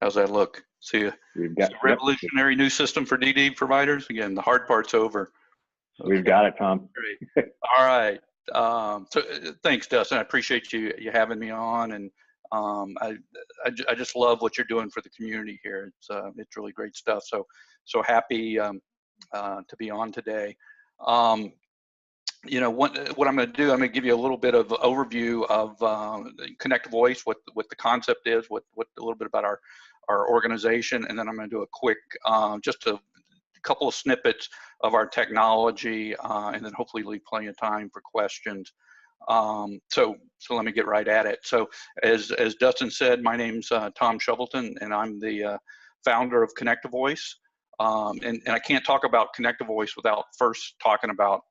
How's that look? See, it's a revolutionary new system for DD providers. Again, the hard part's over. So, we've got it, Tom. Great. All right. Thanks, Dustin. I appreciate you having me on, and I just love what you're doing for the community here. It's really great stuff. So happy to be on today. You know, what I'm going to do, I'm going to give you a little bit of overview of Connect Voice, what the concept is, what a little bit about our organization, and then I'm going to do a quick, just a couple of snippets of our technology, and then hopefully leave plenty of time for questions. So let me get right at it. So as Dustin said, my name's Tom Shovelton, and I'm the founder of Connect Voice. And I can't talk about Connect Voice without first talking about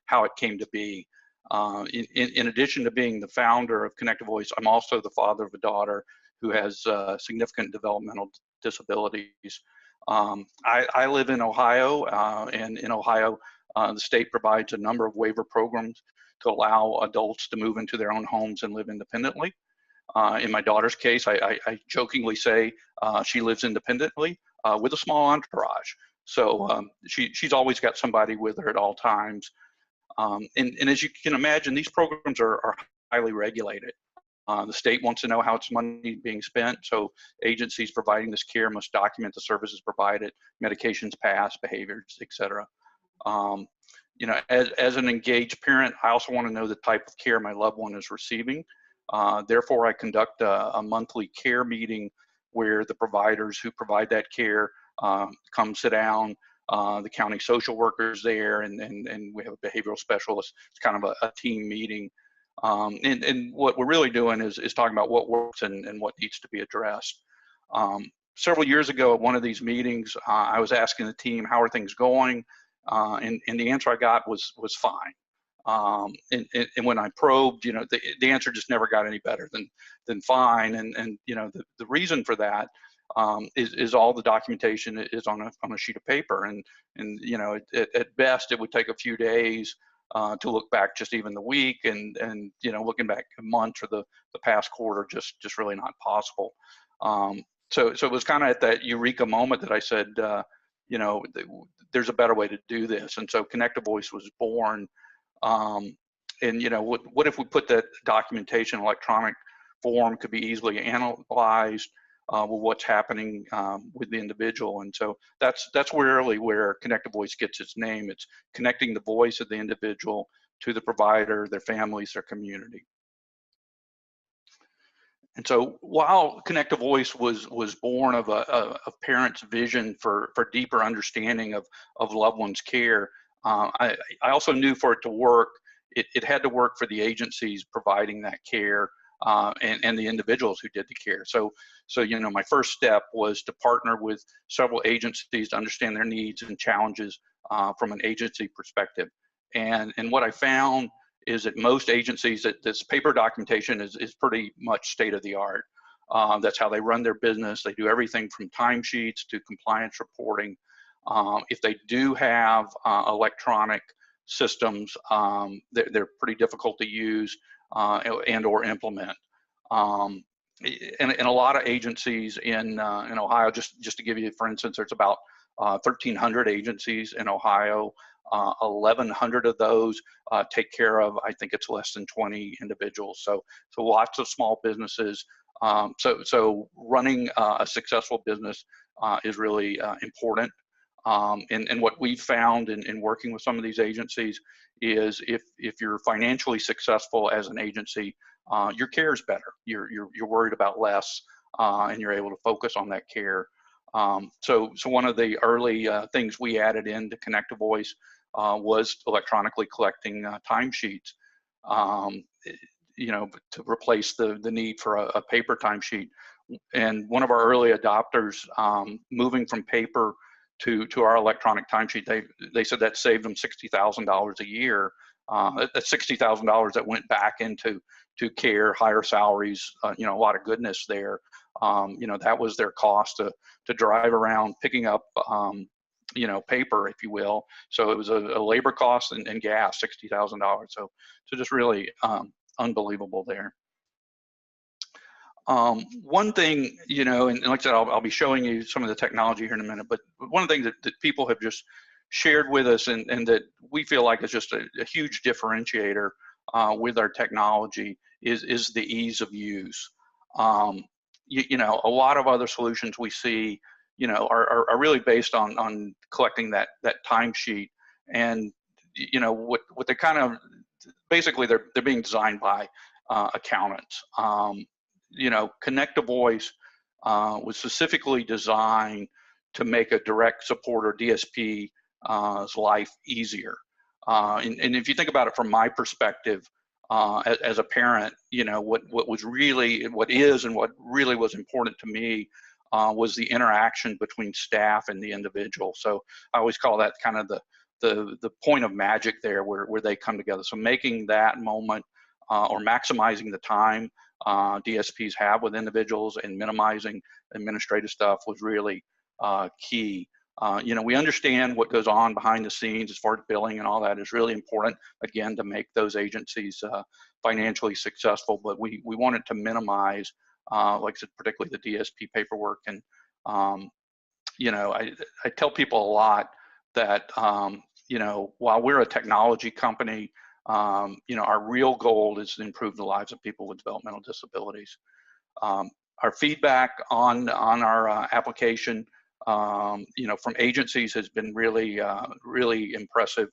how it came to be. In addition to being the founder of Connect Voice, I'm also the father of a daughter who has significant developmental disabilities. I live in Ohio, and in Ohio, the state provides a number of waiver programs to allow adults to move into their own homes and live independently. In my daughter's case, I jokingly say she lives independently with a small entourage. So she's always got somebody with her at all times. And as you can imagine, these programs are highly regulated. The state wants to know how its money is being spent, so agencies providing this care must document the services provided, medications passed, behaviors, etc. You know, as an engaged parent, I also want to know the type of care my loved one is receiving. Therefore, I conduct a monthly care meeting where the providers who provide that care come sit down. The county social workers there, and we have a behavioral specialist. It's kind of a team meeting. And what we're really doing is talking about what works and what needs to be addressed. Several years ago at one of these meetings, I was asking the team, how are things going? And the answer I got was fine. And when I probed, you know, the answer just never got any better than fine. And you know, the reason for that is all the documentation is on a sheet of paper. And you know, at best, it would take a few days to look back just even the week, and you know, looking back a month or the past quarter, just really not possible. So it was kind of at that eureka moment that I said, you know, there's a better way to do this. And so Connect Voice was born. And you know, what if we put that documentation in electronic form, could be easily analyzed with what's happening with the individual. And so that's really where Connect Voice gets its name. It's connecting the voice of the individual to the provider, their families, their community. And so while Connect Voice was born of a parent's vision for deeper understanding of loved ones' care, I also knew for it to work, it had to work for the agencies providing that care and the individuals who did the care. So you know, my first step was to partner with several agencies to understand their needs and challenges from an agency perspective. And what I found is that most agencies, that this paper documentation is pretty much state of the art. That's how they run their business. They do everything from timesheets to compliance reporting. If they do have electronic systems, they're pretty difficult to use and or implement. And a lot of agencies in Ohio, just to give you, for instance, there's about 1,300 agencies in Ohio. 1,100 of those take care of, I think it's less than 20 individuals. So lots of small businesses. So running a successful business is really important. And what we've found in working with some of these agencies is if you're financially successful as an agency, your care is better. You're worried about less, and you're able to focus on that care. So one of the early things we added into Connect Voice was electronically collecting timesheets, you know, to replace the need for a paper timesheet. And one of our early adopters, moving from paper to our electronic timesheet, they said that saved them $60,000 a year. That's $60,000 that went back into care, higher salaries, you know, a lot of goodness there. You know, that was their cost to drive around picking up, you know, paper, if you will. So it was a labor cost and gas, $60,000. So just really unbelievable there. One thing, you know, and like I said, I'll be showing you some of the technology here in a minute, but one of the things that people have just shared with us and that we feel like is just a huge differentiator with our technology is the ease of use. You know, a lot of other solutions we see, you know, are really based on collecting that timesheet, and you know what they kind of basically they're being designed by accountants. You know, Connect to Voice was specifically designed to make a direct support or DSP's life easier. And if you think about it from my perspective, as a parent, you know, what is and what really was important to me was the interaction between staff and the individual. So I always call that kind of the point of magic there, where they come together. So making that moment or maximizing the time DSPs have with individuals and minimizing administrative stuff was really key. You know, we understand what goes on behind the scenes as far as billing and all that is really important, again, to make those agencies financially successful, but we wanted to minimize, like I said, particularly the DSP paperwork. And, you know, I tell people a lot that, you know, while we're a technology company, you know, our real goal is to improve the lives of people with developmental disabilities. Our feedback on our application, you know, from agencies has been really, really impressive.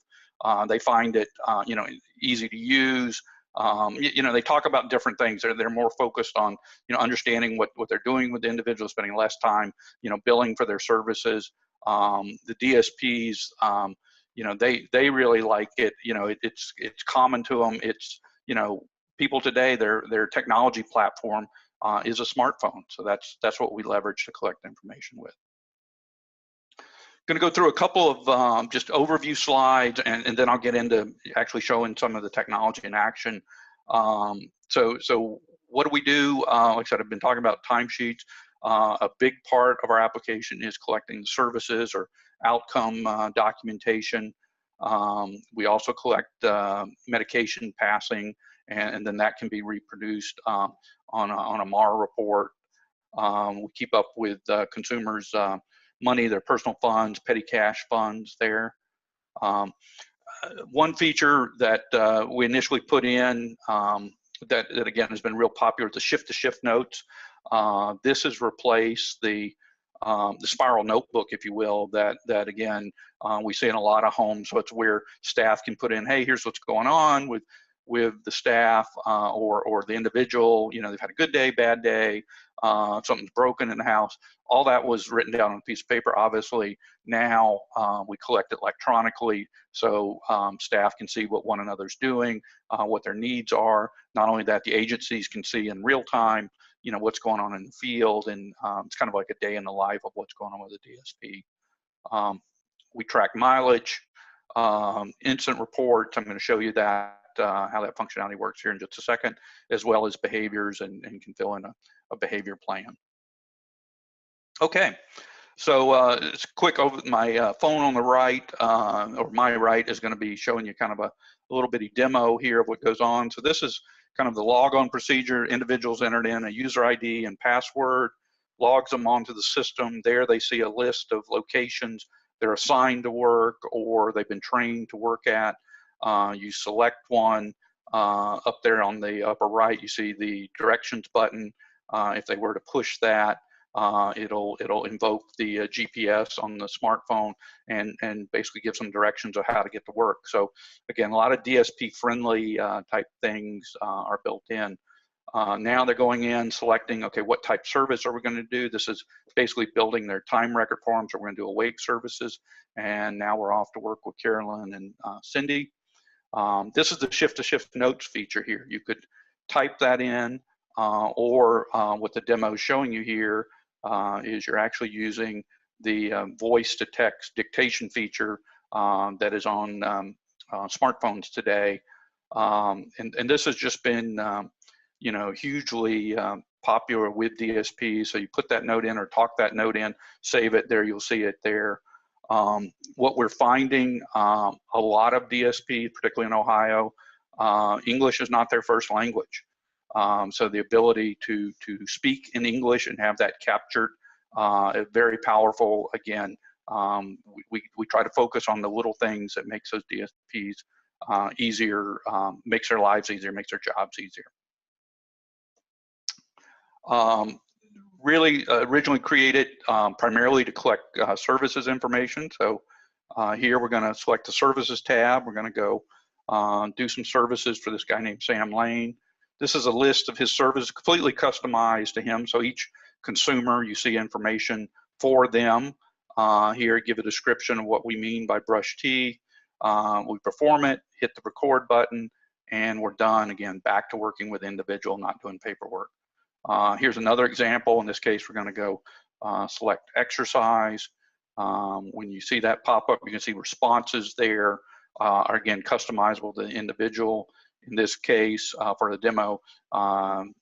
They find it, you know, easy to use. You know, they talk about different things. They're more focused on, you know, understanding what they're doing with the individual, spending less time, you know, billing for their services. The DSPs, you know, they really like it. You know, it's common to them. It's, you know, people today, their technology platform is a smartphone. So that's what we leverage to collect information with. Going to go through a couple of just overview slides, and then I'll get into actually showing some of the technology in action. So what do we do? Like I said, I've been talking about timesheets. A big part of our application is collecting services or outcome documentation. We also collect medication passing, and then that can be reproduced on a MAR report. We keep up with consumers' money, their personal funds, petty cash funds there. One feature that we initially put in that again has been real popular is the shift-to-shift notes. This has replaced the spiral notebook, if you will, that again we see in a lot of homes. So it's where staff can put in, hey, here's what's going on with the staff or the individual. You know, they've had a good day, bad day, something's broken in the house. All that was written down on a piece of paper. Obviously, now we collect it electronically, so staff can see what one another's doing, what their needs are. Not only that, the agencies can see in real time, you know, what's going on in the field, and it's kind of like a day in the life of what's going on with the DSP. We track mileage, instant reports. I'm going to show you that how that functionality works here in just a second, as well as behaviors, and can fill in a behavior plan. Okay, so it's quick over my phone on the right, or my right, is going to be showing you kind of a little bitty demo here of what goes on. So this is kind of the logon procedure. Individuals entered in a user ID and password, logs them onto the system. There they see a list of locations they're assigned to work or they've been trained to work at. You select one. Up there on the upper right, you see the directions button. If they were to push that, it'll invoke the GPS on the smartphone and basically give some directions of how to get to work. So again, a lot of DSP-friendly type things are built in. Now they're going in, selecting, okay, what type of service are we going to do? This is basically building their time record for them. So we're going to do awake services. And now we're off to work with Carolyn and Cindy. This is the shift-to-shift notes feature here. You could type that in, or what the demo is showing you here is you're actually using the voice-to-text dictation feature that is on smartphones today. And this has just been, you know, hugely popular with DSPs. So you put that note in or talk that note in, save it there, you'll see it there. What we're finding, a lot of DSPs, particularly in Ohio, English is not their first language. So the ability to speak in English and have that captured is very powerful. Again, we try to focus on the little things that makes those DSPs easier, makes their lives easier, makes their jobs easier. Really originally created primarily to collect services information. So here we're going to select the services tab. We're going to go do some services for this guy named Sam Lane. This is a list of his services completely customized to him. So each consumer, you see information for them. Here, give a description of what we mean by brush teeth. We perform it, hit the record button, and we're done. Again, back to working with individual, not doing paperwork. Here's another example. In this case, we're going to go select exercise. When you see that pop up, you can see responses there are again customizable to the individual. In this case, for the demo,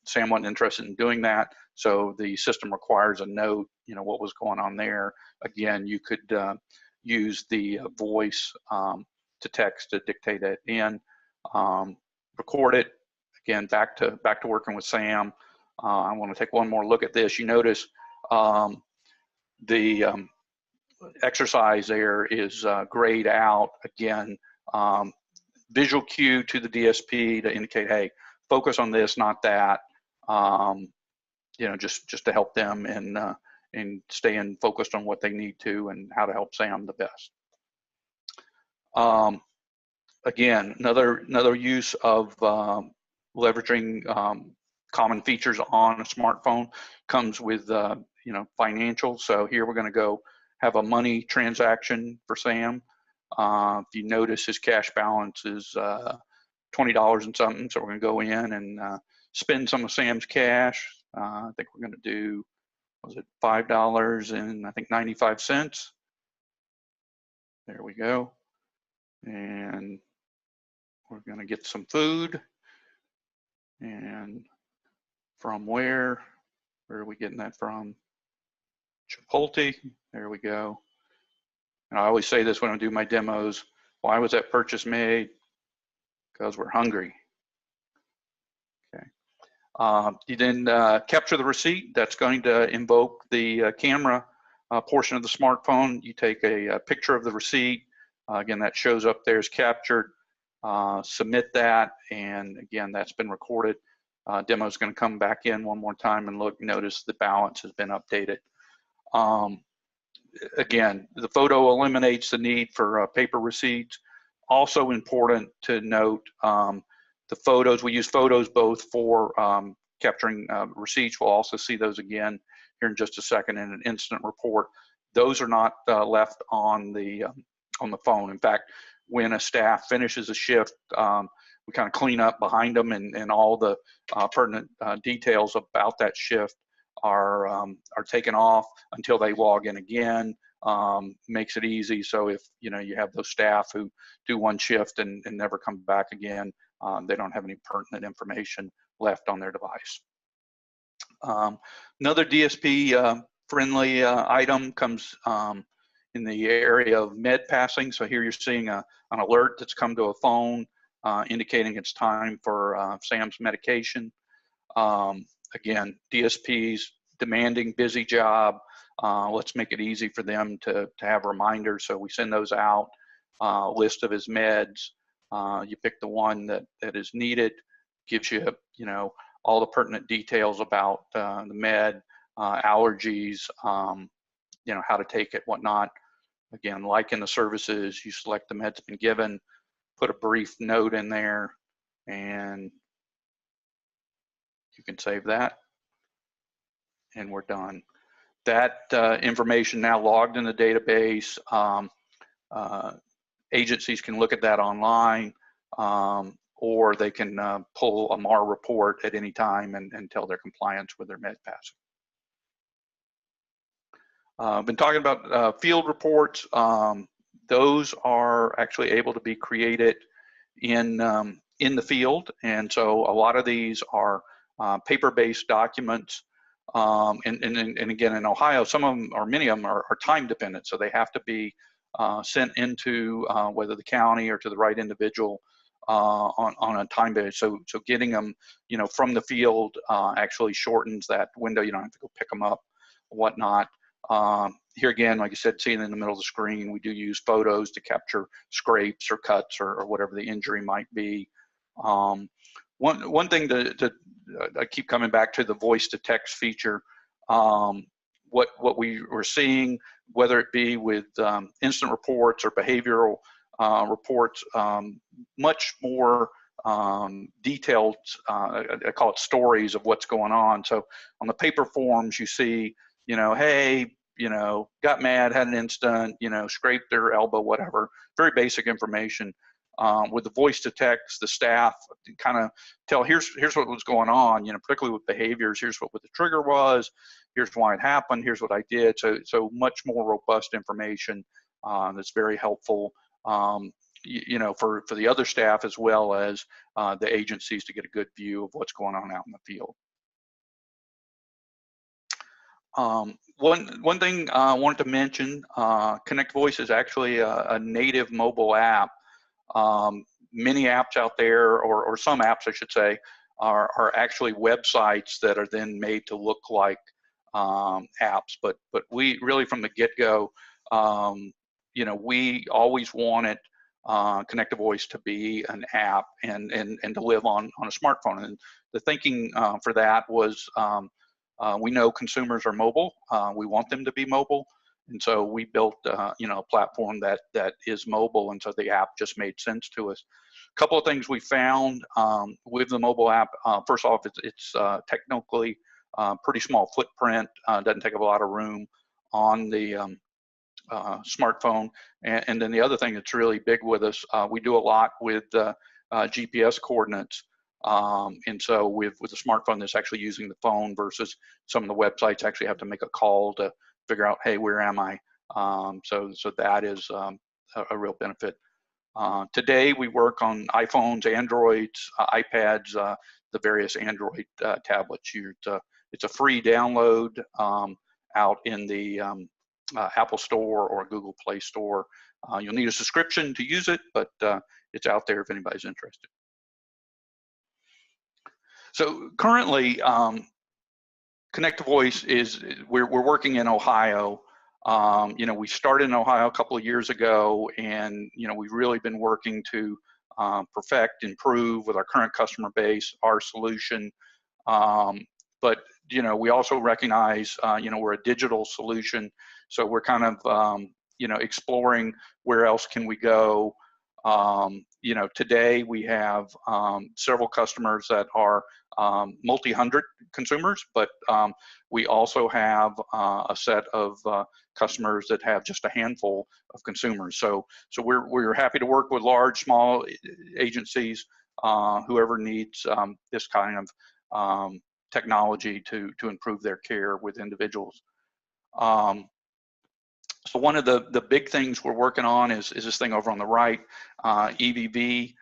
Sam wasn't interested in doing that, so the system requires a note, what was going on there. Again, you could use the voice to text to dictate it in, record it. Again, back to working with Sam. I want to take one more look at this. You notice the exercise there is grayed out. Again, visual cue to the DSP to indicate, hey, focus on this, not that. Just to help them in staying focused on what they need to and how to help Sam the best. Again, another use of leveraging common features on a smartphone comes with financial. So here we're going to go have a money transaction for Sam. If you notice, his cash balance is $20 and something. So we're going to go in and spend some of Sam's cash. I think we're going to do, was it $5 and I think 95 cents. There we go. And we're going to get some food. And from where are we getting that from? Chipotle. There we go. And I always say this when I do my demos. Why was that purchase made? Because we're hungry. Okay. You then capture the receipt. That's going to invoke the camera portion of the smartphone. You take a picture of the receipt. Again, that shows up there as captured. Submit that, and again, that's been recorded. Demo is going to come back in one more time and look. Notice the balance has been updated. Again, the photo eliminates the need for paper receipts. Also important to note, the photos, we use photos both for capturing receipts. We'll also see those again here in just a second in an incident report. Those are not left on the phone. In fact, when a staff finishes a shift, we kind of clean up behind them, and all the pertinent details about that shift are taken off until they log in again. Makes it easy. So if you have those staff who do one shift and never come back again, they don't have any pertinent information left on their device. Another DSP friendly item comes in the area of med passing. So here you're seeing an alert that's come to a phone indicating it's time for Sam's medication. Again, DSPs, demanding, busy job. Let's make it easy for them to have reminders. So we send those out, list of his meds. You pick the one that is needed, gives you, all the pertinent details about the med, allergies, how to take it, whatnot. Again, like in the services, you select the meds been given, put a brief note in there, and you can save that, and we're done. That information now logged in the database. Agencies can look at that online, or they can pull a MAR report at any time and tell their compliance with their med passing. I've been talking about field reports. Those are actually able to be created in the field, and so a lot of these are paper-based documents. And again, in Ohio, some of them, or many of them, are time dependent, so they have to be sent into whether the county or to the right individual on a time basis. So getting them, from the field actually shortens that window. You don't have to go pick them up, whatnot. Here again, like I said, seeing in the middle of the screen, we do use photos to capture scrapes or cuts or whatever the injury might be. One thing I keep coming back to, the voice to text feature. What we were seeing, whether it be with incident reports or behavioral reports, much more detailed, I call it stories of what's going on. So on the paper forms, you see, hey, got mad, had an incident, scraped their elbow, whatever, very basic information. With the voice to text, the staff kind of tell, here's what was going on, particularly with behaviors, here's what the trigger was, here's why it happened, here's what I did. So much more robust information that's very helpful, for the other staff as well as the agencies to get a good view of what's going on out in the field. One thing I wanted to mention, Connect Voice is actually a native mobile app. Many apps out there, or some apps I should say, are actually websites that are then made to look like apps. But we really, from the get-go, we always wanted Connect Voice to be an app and to live on a smartphone. And the thinking for that was, we know consumers are mobile. We want them to be mobile. And so we built, a platform that is mobile, and so the app just made sense to us. A couple of things we found with the mobile app. First off, it's technically pretty small footprint. Doesn't take up a lot of room on the smartphone. And then the other thing that's really big with us, we do a lot with GPS coordinates. And so with the smartphone that's actually using the phone versus some of the websites actually have to make a call to figure out, hey, where am I? So that is a real benefit. Today we work on iPhones, Androids, iPads, the various Android tablets. It's a free download out in the Apple Store or Google Play Store. You'll need a subscription to use it, but it's out there if anybody's interested. So currently, Connect Voice we're working in Ohio. We started in Ohio a couple of years ago, and we've really been working to perfect, improve with our current customer base, our solution. But we also recognize we're a digital solution, so we're kind of exploring where else can we go. Today we have several customers that are multi-hundred consumers, but we also have a set of customers that have just a handful of consumers. So we're happy to work with large, small agencies, whoever needs this kind of technology to improve their care with individuals. So one of the big things we're working on is this thing over on the right, EVV,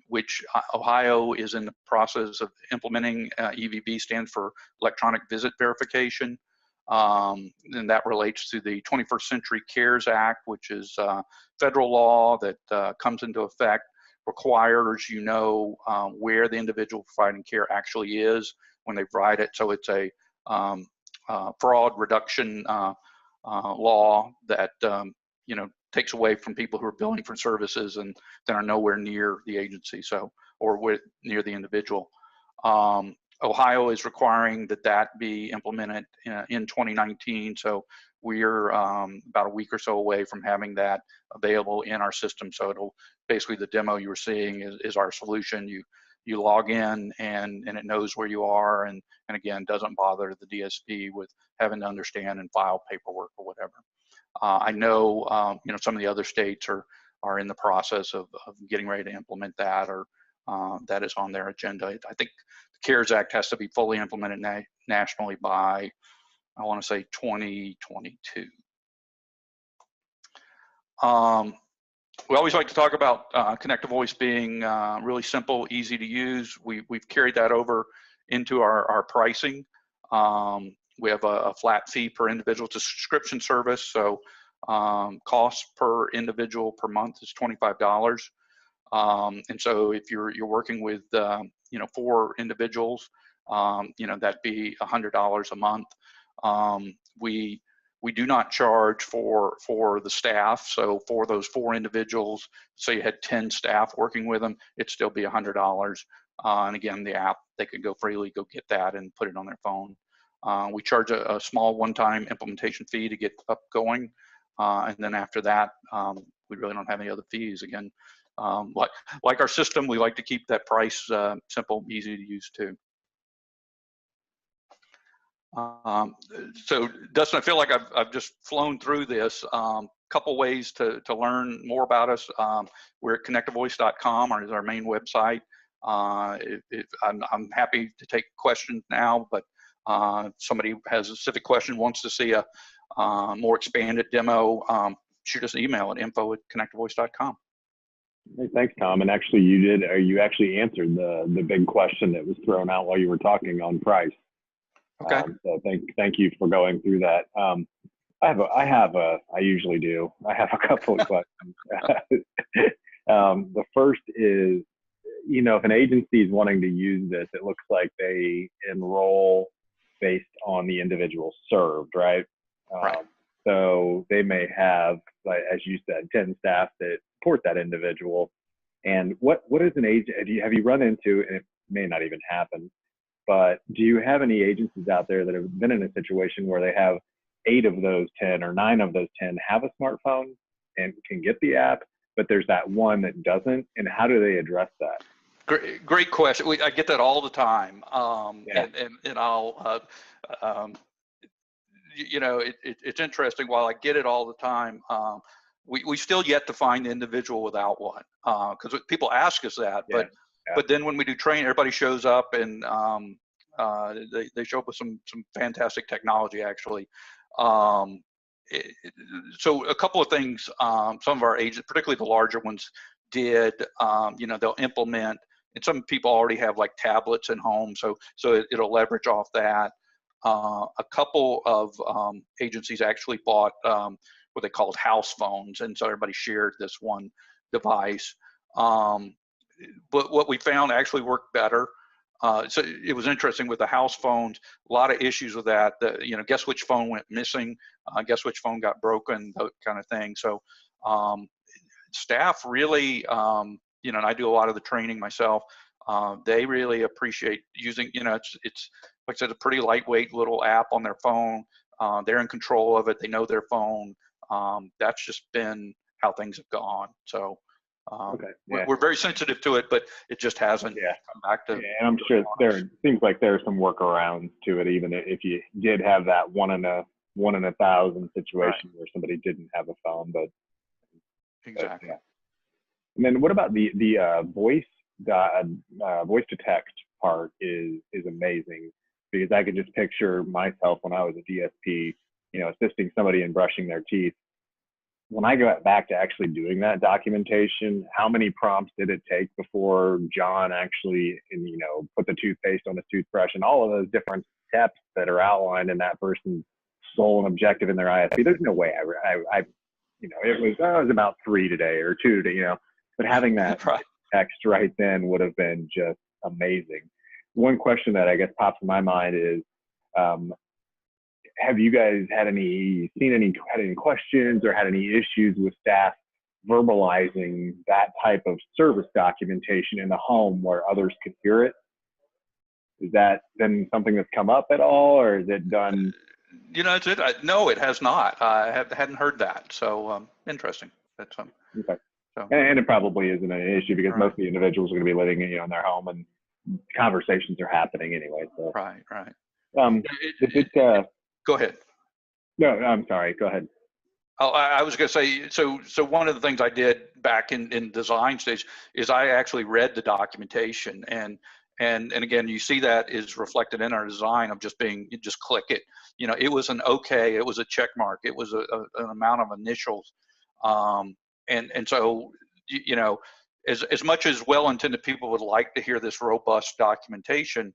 which Ohio is in the process of implementing. EVV stands for Electronic Visit Verification, and that relates to the 21st Century CARES Act, which is federal law that comes into effect, requires where the individual providing care actually is when they provide it. So it's a fraud reduction law that takes away from people who are billing for services and then are nowhere near the agency, or near the individual. Ohio is requiring that be implemented in 2019, so we're about a week or so away from having that available in our system. So it'll basically, the demo you were seeing is our solution. You log in and it knows where you are, and again, doesn't bother the DSP with having to understand and file paperwork or whatever. I know some of the other states are in the process of getting ready to implement that, or that is on their agenda. I think the CARES Act has to be fully implemented nationally by, I want to say, 2022. We always like to talk about Connect Voice being really simple, easy to use. We've carried that over into our pricing. We have a flat fee per individual. It's a subscription service, so cost per individual per month is $25. And so if you're working with, 4 individuals, that'd be $100 a month. We do not charge for the staff. So for those 4 individuals, so you had 10 staff working with them, it'd still be $100. And again, the app, they could go freely go get that and put it on their phone. We charge a small one-time implementation fee to get up going. And then after that, we really don't have any other fees. Again, like our system, we like to keep that price simple, easy to use too. So Dustin, I feel like I've just flown through this. Couple ways to learn more about us. We're at connectavoice.com, is our main website. If I'm happy to take questions now, but if somebody has a specific question, wants to see a more expanded demo, shoot us an email at info@connectavoice.com. Hey, thanks, Tom. And actually, you actually answered the big question that was thrown out while you were talking on price. Okay. So thank you for going through that. I usually do. I have a couple of questions. The first is, if an agency is wanting to use this, it looks like they enroll based on the individual served, right? Right. So they may have, like, as you said, 10 staff that support that individual. And what is an agent? Have you run into, and it may not even happen, but do you have any agencies out there that have been in a situation where they have 8 of those 10 or 9 of those 10 have a smartphone and can get the app, but there's that one that doesn't? And how do they address that? Great question. I get that all the time. Yeah. And I'll, it's interesting. While I get it all the time, we still yet to find the individual without one, because people ask us that. Yeah. But then when we do training, everybody shows up and they show up with some fantastic technology actually. So a couple of things, some of our agents, particularly the larger ones, did, they'll implement, and some people already have like tablets at home, so it'll leverage off that. A couple of agencies actually bought what they called house phones, and so everybody shared this one device. But what we found actually worked better. So it was interesting with the house phones, a lot of issues with that. Guess which phone went missing, guess which phone got broken, that kind of thing. So staff really, and I do a lot of the training myself, they really appreciate using, it's like I said, a pretty lightweight little app on their phone. They're in control of it. They know their phone. That's just been how things have gone. So Okay. Yeah. we're very sensitive to it, but it just hasn't come back to. Yeah, and I'm sure it seems like there are some workarounds to it, even if you did have that one in a 1,000 situation where somebody didn't have a phone. But exactly. Yeah. And then what about the voice to text part is amazing, because I could just picture myself when I was a DSP, assisting somebody in brushing their teeth. When I got back to actually doing that documentation, how many prompts did it take before John actually, put the toothpaste on his toothbrush and all of those different steps that are outlined in that person's sole and objective in their ISP? There's no way it was about 3 today or 2 today, but having that text right then would have been just amazing. One question that I guess pops in my mind is, have you guys had any questions or had any issues with staff verbalizing that type of service documentation in the home where others could hear it? Is that then something that's come up at all, or is it done? No, it has not. I hadn't heard that. So interesting. That's okay. So. And it probably isn't an issue, because most of the individuals are going to be living, in their home, and conversations are happening anyway. So. Right. Go ahead. No, I'm sorry. Go ahead. Oh, I was going to say, so one of the things I did back in design stage is I actually read the documentation, and again, you see that is reflected in our design of just click it. It was an okay, it was a check mark, it was an amount of initials, and so as much as well-intended people would like to hear this robust documentation,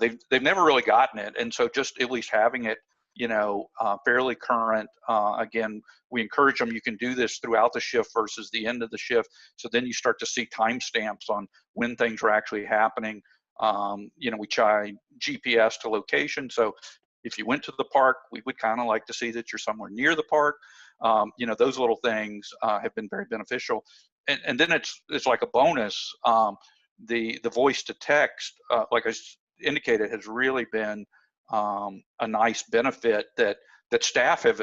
they've never really gotten it, and so just at least having it, fairly current. Again, we encourage them, you can do this throughout the shift versus the end of the shift. So then you start to see timestamps on when things are actually happening. We try GPS to location. So if you went to the park, we would kind of like to see that you're somewhere near the park. Those little things have been very beneficial. And then it's like a bonus. The voice to text, like I indicated, has really been a nice benefit that staff have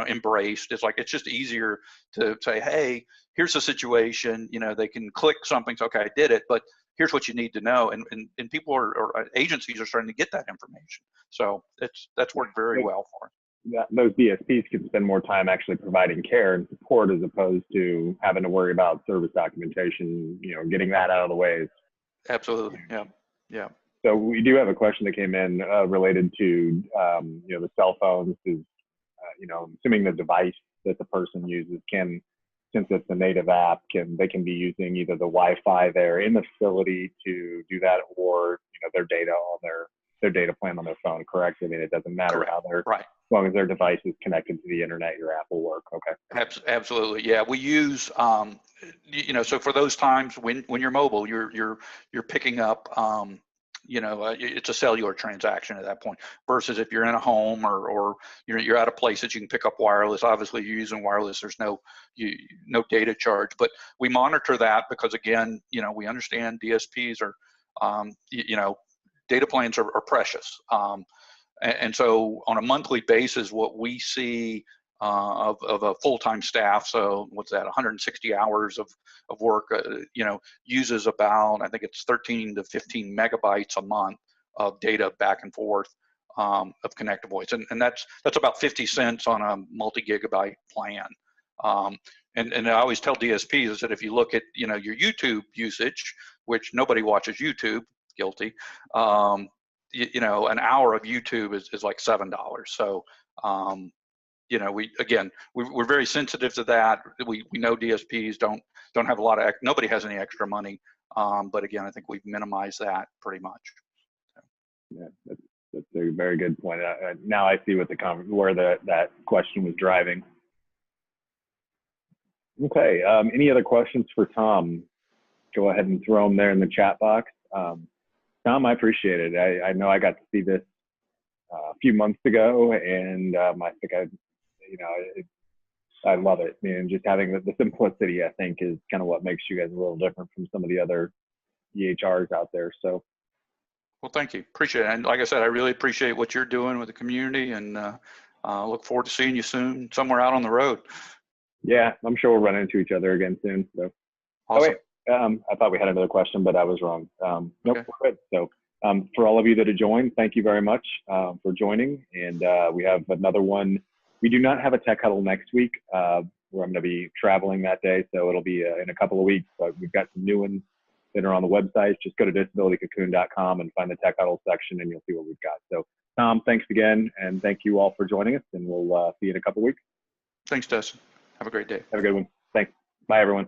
embraced. It's like, it's just easier to say, hey, here's the situation. They can click something, so okay, I did it, but here's what you need to know. And people or agencies are starting to get that information. So that's worked very well for us. Those DSPs can spend more time actually providing care and support as opposed to having to worry about service documentation, getting that out of the way. Absolutely. Yeah. So we do have a question that came in related to, the cell phones is, assuming the device that the person uses since it's a native app, they can be using either the Wi-Fi there in the facility to do that, or their data on their data plan on their phone. Correct? I mean, it doesn't matter Correct. how they're right. As long as their device is connected to the internet, your app will work. Okay. Absolutely. Yeah. We use, so for those times when you're mobile, you're picking up, it's a cellular transaction at that point, versus if you're in a home or you're at a place that you can pick up wireless. Obviously, you're using wireless. There's no data charge, but we monitor that because, again, we understand DSPs are, data plans are precious. And so on a monthly basis, what we see of a full-time staff, so what's that, 160 hours of work, uses about, I think it's 13 to 15 megabytes a month of data back and forth of connected voice. And that's about 50 cents on a multi-gigabyte plan. And I always tell DSPs is that if you look at, your YouTube usage, which nobody watches YouTube, guilty, an hour of YouTube is like $7. So, we're very sensitive to that. We know DSPs don't have a lot of, nobody has any extra money. But again, I think we've minimized that pretty much. So. Yeah, that's a very good point. Now I see what where that question was driving. Okay. Any other questions for Tom? Go ahead and throw them there in the chat box. Tom, I appreciate it. I know I got to see this a few months ago, and I think I love it. Just having the simplicity, I think, is kind of what makes you guys a little different from some of the other EHRs out there. So, well, thank you. Appreciate it. And like I said, I really appreciate what you're doing with the community, and look forward to seeing you soon somewhere out on the road. Yeah, I'm sure we'll run into each other again soon. So, awesome. Oh, wait. I thought we had another question, but I was wrong. Nope, okay. We're good. So for all of you that have joined, thank you very much for joining. And we have another one. We do not have a tech huddle next week where I'm going to be traveling that day. So it'll be in a couple of weeks, but we've got some new ones that are on the website. Just go to disabilitycocoon.com and find the tech huddle section, and you'll see what we've got. So Tom, thanks again. And thank you all for joining us, and we'll see you in a couple of weeks. Thanks, Dustin. Have a great day. Have a good one. Thanks. Bye, everyone.